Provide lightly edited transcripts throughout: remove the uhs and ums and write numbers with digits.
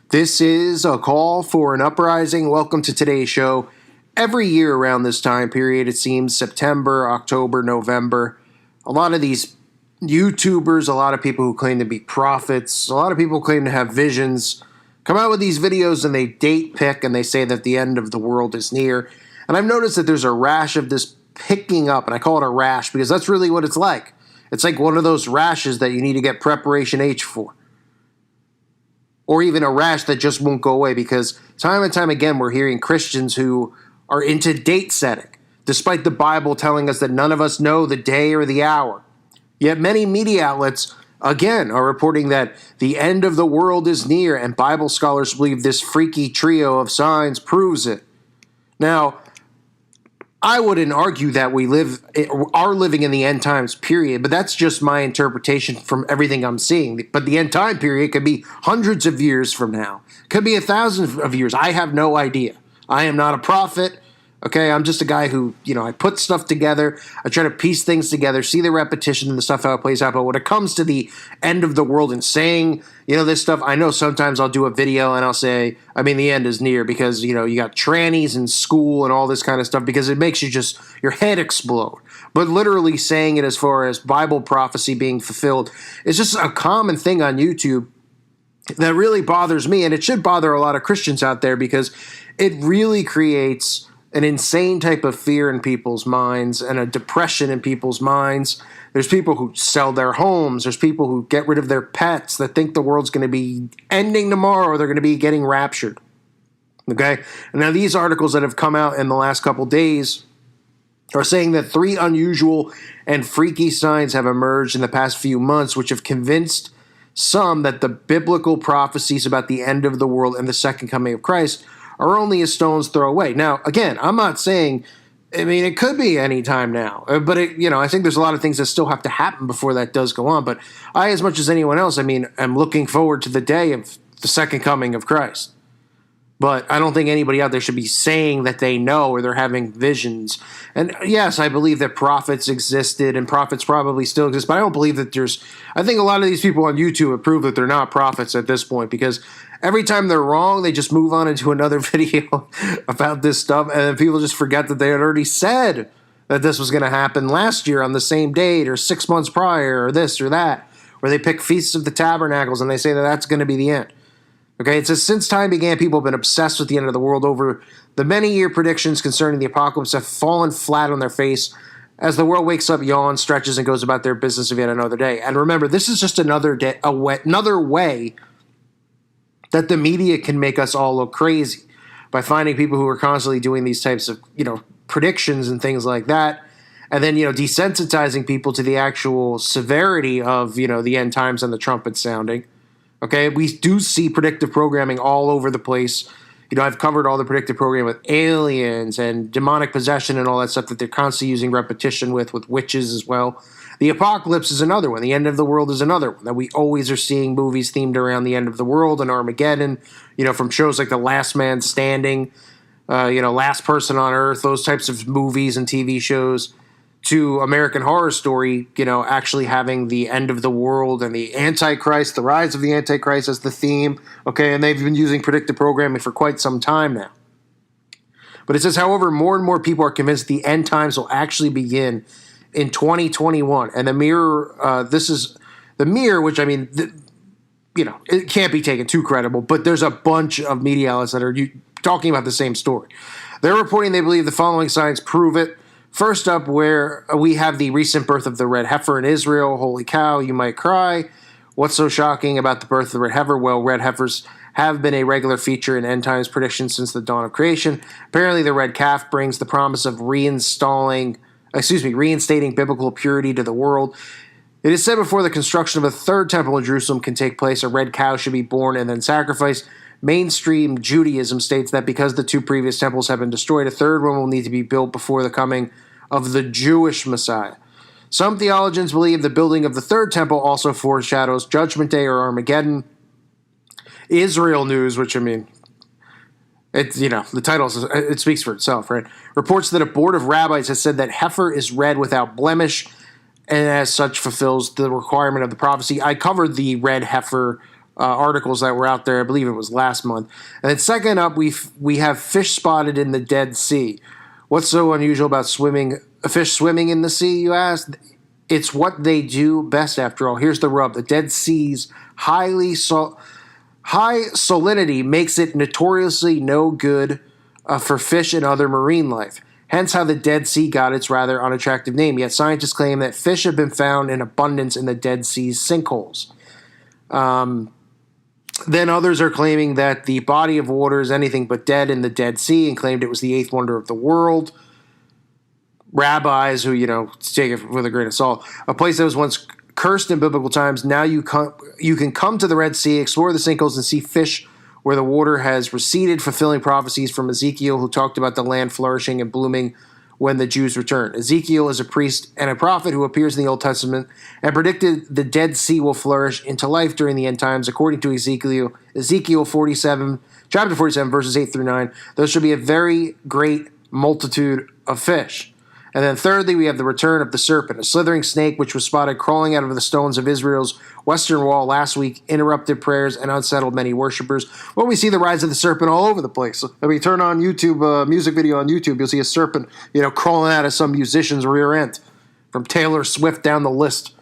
This is a call for an uprising. Welcome to today's show. Every year around this time period, it seems September, October, November, a lot of these YouTubers, a lot of people who claim to be prophets, a lot of people who claim to have visions, come out with these videos and they date pick and they say that the end of the world is near. And I've noticed that there's a rash of this picking up, and I call it a rash because that's really what it's like. It's like one of those rashes that you need to get preparation H for. Or even a rash that just won't go away, because time and time again we're hearing Christians who are into date setting, despite the Bible telling us that none of us know the day or the hour. Yet many media outlets, again, are reporting that the end of the world is near, and Bible scholars believe this freaky trio of signs proves it. Now, I wouldn't argue that we are living in the end times period, but that's just my interpretation from everything I'm seeing. But the end time period could be hundreds of years from now. Could be 1,000 of years. I have no idea. I am not a prophet. Okay, I'm just a guy who, I put stuff together. I try to piece things together, see the repetition and the stuff how it plays out. But when it comes to the end of the world and saying, this stuff, I know sometimes I'll do a video and I'll say, the end is near because, you got trannies in school and all this kind of stuff because it makes your head explode. But literally saying it as far as Bible prophecy being fulfilled is just a common thing on YouTube that really bothers me. And it should bother a lot of Christians out there because it really creates an insane type of fear in people's minds and a depression in people's minds. There's people who sell their homes. There's people who get rid of their pets that think the world's going to be ending tomorrow or they're going to be getting raptured. Okay? And now these articles that have come out in the last couple days are saying that 3 unusual and freaky signs have emerged in the past few months which have convinced some that the biblical prophecies about the end of the world and the second coming of Christ are only a stone's throw away. Now, again, I'm not saying, it could be any time now. But, I think there's a lot of things that still have to happen before that does go on. But I, as much as anyone else, am looking forward to the day of the second coming of Christ. But I don't think anybody out there should be saying that they know or they're having visions. And yes, I believe that prophets existed and prophets probably still exist. But I don't believe that I think a lot of these people on YouTube have proved that they're not prophets at this point because every time they're wrong, they just move on into another video about this stuff. And then people just forget that they had already said that this was going to happen last year on the same date or 6 months prior or this or that. Or they pick Feasts of the Tabernacles and they say that that's going to be the end. Okay, it says, since time began, people have been obsessed with the end of the world. Over the many-year predictions concerning the apocalypse have fallen flat on their face as the world wakes up, yawns, stretches, and goes about their business of yet another day. And remember, this is just another way that the media can make us all look crazy by finding people who are constantly doing these types of, predictions and things like that. And then, desensitizing people to the actual severity of, the end times and the trumpet sounding. Okay, we do see predictive programming all over the place. I've covered all the predictive programming with aliens and demonic possession and all that stuff that they're constantly using repetition with witches as well. The apocalypse is another one. The end of the world is another one that we always are seeing movies themed around the end of the world and Armageddon, from shows like The Last Man Standing, Last Person on Earth, those types of movies and TV shows, to American Horror Story, actually having the end of the world and the Antichrist, the rise of the Antichrist as the theme. Okay, and they've been using predictive programming for quite some time now. But it says, however, more and more people are convinced the end times will actually begin in 2021. And the Mirror, this is the Mirror, which it can't be taken too credible, but there's a bunch of media outlets that are talking about the same story. They're reporting they believe the following signs prove it. First up, where we have the recent birth of the red heifer in Israel. Holy cow, you might cry. What's so shocking about the birth of the red heifer? Well, red heifers have been a regular feature in end times predictions since the dawn of creation. Apparently, the red calf brings the promise of reinstating biblical purity to the world. It is said before the construction of a third temple in Jerusalem can take place, a red cow should be born and then sacrificed. Mainstream Judaism states that because the 2 previous temples have been destroyed, a third one will need to be built before the coming of the Jewish Messiah. Some theologians believe the building of the third temple also foreshadows Judgment Day or Armageddon. Israel News, which it's, the title, it speaks for itself, right? Reports that a board of rabbis has said that heifer is red without blemish and as such fulfills the requirement of the prophecy. I covered the red heifer articles that were out there. I believe it was last month. And then second up, we have fish spotted in the Dead Sea. What's so unusual about fish swimming in the sea, you ask? It's what they do best, after all. Here's the rub. The Dead Sea's high salinity makes it notoriously no good for fish and other marine life. Hence how the Dead Sea got its rather unattractive name. Yet scientists claim that fish have been found in abundance in the Dead Sea's sinkholes. Then others are claiming that the body of water is anything but dead in the Dead Sea, and claimed it was the eighth wonder of the world. Rabbis who, take it with a grain of salt. A place that was once cursed in biblical times, now you can come to the Red Sea, explore the sinkholes, and see fish where the water has receded, fulfilling prophecies from Ezekiel, who talked about the land flourishing and blooming when the Jews returned. Ezekiel is a priest and a prophet who appears in the Old Testament and predicted the Dead Sea will flourish into life during the end times. According to Ezekiel chapter 47, verses 8 through 9, there shall be a very great multitude of fish. And then thirdly, we have the return of the serpent, a slithering snake which was spotted crawling out of the stones of Israel's western wall last week, interrupted prayers and unsettled many worshipers. Well, we see the rise of the serpent all over the place. If we turn on YouTube, music video on YouTube, you'll see a serpent, crawling out of some musician's rear end, from Taylor Swift down the list.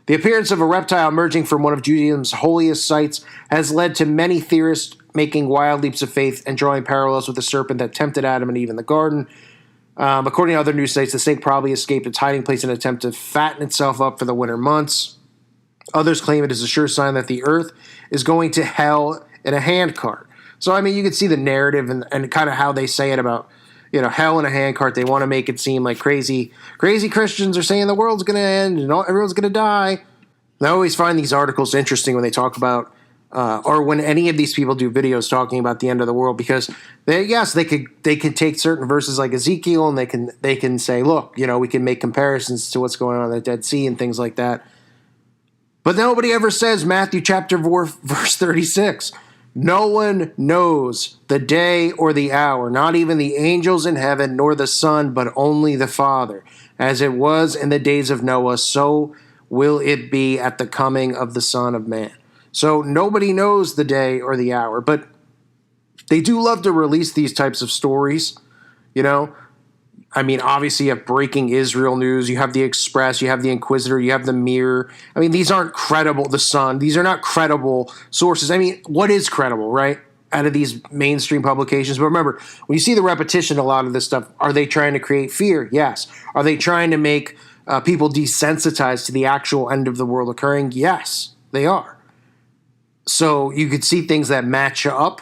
The appearance of a reptile emerging from one of Judaism's holiest sites has led to many theorists making wild leaps of faith and drawing parallels with the serpent that tempted Adam and Eve in the garden. According to other news sites, the snake probably escaped its hiding place in an attempt to fatten itself up for the winter months. Others claim it is a sure sign that the earth is going to hell in a handcart. So, you can see the narrative and kind of how they say it about, hell in a handcart. They want to make it seem like crazy Christians are saying the world's going to end and everyone's going to die. And I always find these articles interesting when they talk about or when any of these people do videos talking about the end of the world, because they could take certain verses like Ezekiel and they can say, look, we can make comparisons to what's going on in the Dead Sea and things like that. But nobody ever says Matthew chapter 4, verse 36. No one knows the day or the hour, not even the angels in heaven, nor the Son, but only the Father. As it was in the days of Noah, so will it be at the coming of the Son of Man. So nobody knows the day or the hour, but they do love to release these types of stories, obviously you have breaking Israel news, you have the Express, you have the Inquisitor, you have the Mirror. These aren't credible, the Sun. These are not credible sources. What is credible, right, out of these mainstream publications? But remember, when you see the repetition, a lot of this stuff, are they trying to create fear? Yes. Are they trying to make people desensitized to the actual end of the world occurring? Yes, they are. So you could see things that match up.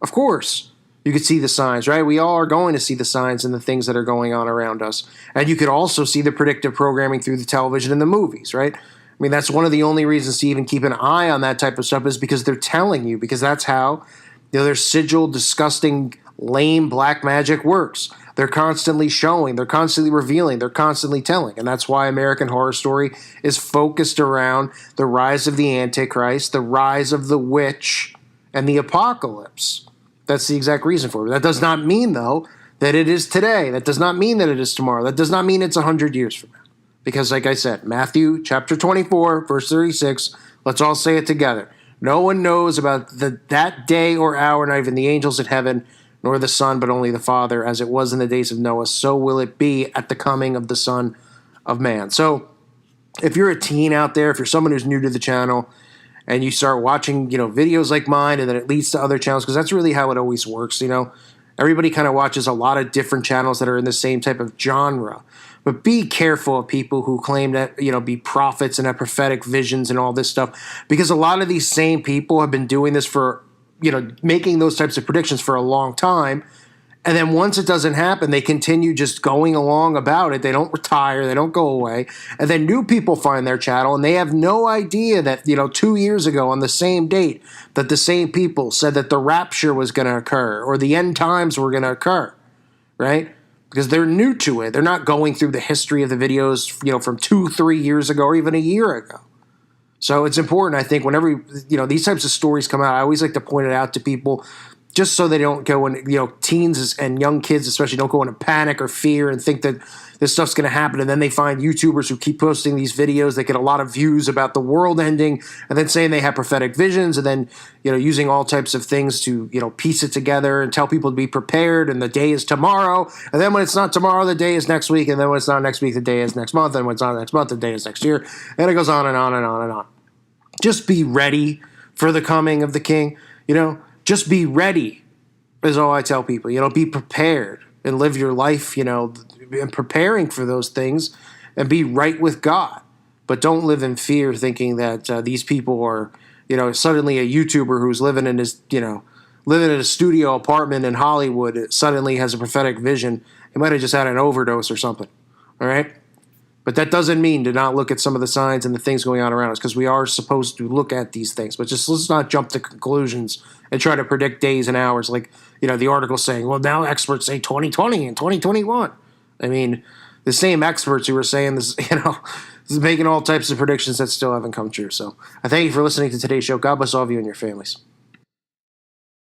Of course, you could see the signs, right? We all are going to see the signs and the things that are going on around us. And you could also see the predictive programming through the television and the movies, right? That's one of the only reasons to even keep an eye on that type of stuff, is because they're telling you, because that's how their sigil, disgusting, lame black magic works. They're constantly showing, they're constantly revealing, they're constantly telling. And that's why American Horror Story is focused around the rise of the Antichrist, the rise of the witch, and the apocalypse. That's the exact reason for it. That does not mean, though, that it is today. That does not mean that it is tomorrow. That does not mean it's 100 years from now. Because, like I said, Matthew chapter 24, verse 36, let's all say it together. No one knows about that day or hour, not even the angels in heaven, nor the Son, but only the Father. As it was in the days of Noah, so will it be at the coming of the Son of Man. So if you're a teen out there, if you're someone who's new to the channel, and you start watching, videos like mine, and then it leads to other channels, because that's really how it always works, Everybody kind of watches a lot of different channels that are in the same type of genre. But be careful of people who claim that, be prophets and have prophetic visions and all this stuff, because a lot of these same people have been doing this for, making those types of predictions for a long time. And then once it doesn't happen, they continue just going along about it. They don't retire. They don't go away. And then new people find their channel, and they have no idea that, 2 years ago on the same date, that the same people said that the rapture was going to occur or the end times were going to occur, right? Because they're new to it. They're not going through the history of the videos, from 2-3 years ago or even a year ago. So it's important, I think, whenever, these types of stories come out, I always like to point it out to people, just so they don't go in, teens and young kids especially don't go into panic or fear and think that this stuff's going to happen. And then they find YouTubers who keep posting these videos that get a lot of views about the world ending and then saying they have prophetic visions and then, using all types of things to, piece it together and tell people to be prepared and the day is tomorrow. And then when it's not tomorrow, the day is next week. And then when it's not next week, the day is next month. And when it's not next month, the day is next year. And it goes on and on and on and on. Just be ready for the coming of the King, Just be ready is all I tell people. Be prepared and live your life, and preparing for those things and be right with God. But don't live in fear thinking that these people are, suddenly a YouTuber who's living in his, living in a studio apartment in Hollywood suddenly has a prophetic vision. He might have just had an overdose or something. All right? But that doesn't mean to not look at some of the signs and the things going on around us, because we are supposed to look at these things. But just let's not jump to conclusions and try to predict days and hours like, the article saying, well, now experts say 2020 and 2021. I mean, the same experts who were saying this, making all types of predictions that still haven't come true. So I thank you for listening to today's show. God bless all of you and your families.